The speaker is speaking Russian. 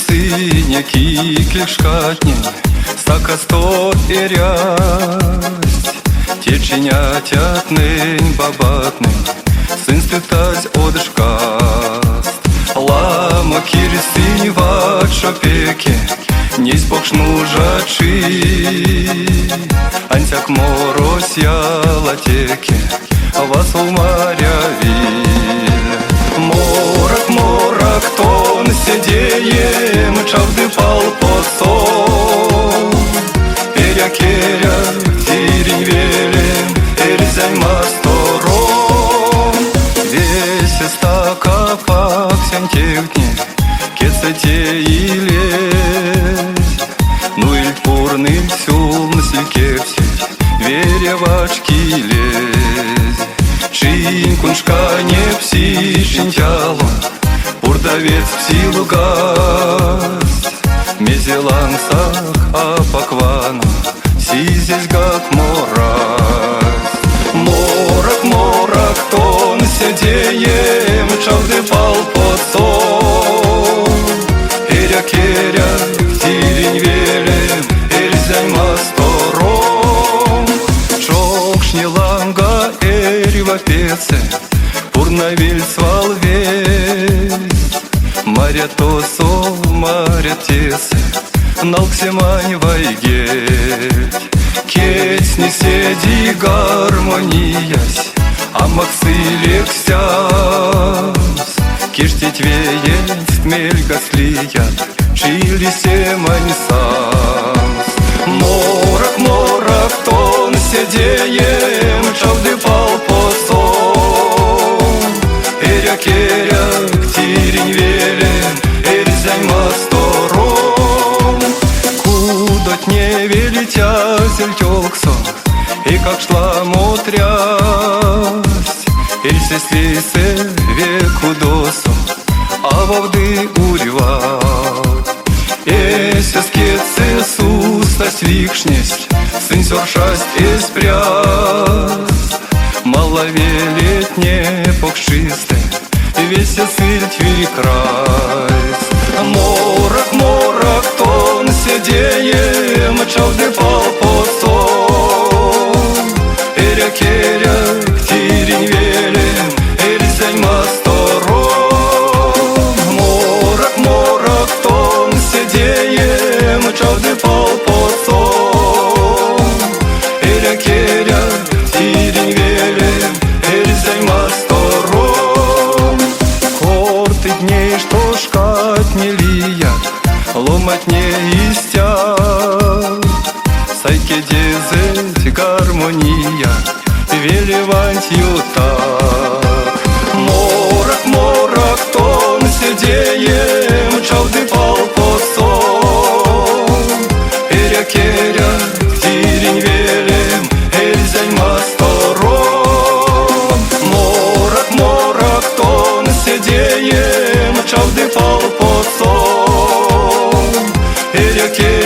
синяки клишкатні, стака сто і рясть, теченя тятнень бабатний, сын стытась одышкаст. Лама кирсинь ват шопеке, не спокшну жачи, антяк мороз я латеке, вас у моря виль. Морок, морок, тон сидеем, чавды пал посол. Эря керя, тирень велем, эрзянь мастором. Весь стака паксям тевтне, кецате и лезь. Ну иль пурный сюл насликевся, веревачки лезь. Чинь куншка не пси шинтяло, пурдовец псилу гаст. Мезелансах апаквану, сизесь гак мораз. Морок, морок, тон сидеем, чавды пал посол. Эря керя, тирень велем, эрзянь мастором. Шокшни ланга эрева пеце, пурнавиль свал весь. Маря тосо, маря тесе, налксемань вайгеть. Кеть не седи гармониясь, а максылек сяс. Киштить веет, мельга слият, чили семань сас. Морок, морок, тон седеем, чавды пал посол. Эря керя, тирень велем, эрзянь мастором. Кудот не велитя зельтёлксо, и как шла мотрясть. Эльсе слисе веку досу, а вовды уреват. Эся скетсе суста свикшнесть, сын сёршасть эспряст. Маловелетне покшисте, веся сыльть викрайс. Морок, морок, тон сидеем, чавды пал посол. Эря керя, тирень велем, эрзянь мастором. Морок, морок, тон сидеем, чавды пал посол. Эря керя, тирень велем, эрзянь мастором. Корты дней, что шкать не лият, ломать не истят. Сайке дезеть гармония, велевать ютак. Морок, морок, тон сидеем, чавды пал посол. Эря керя, тирень велем, эрзянь мастором. Морок, морок, тон сидеем, чавды пал посол. Эря керя,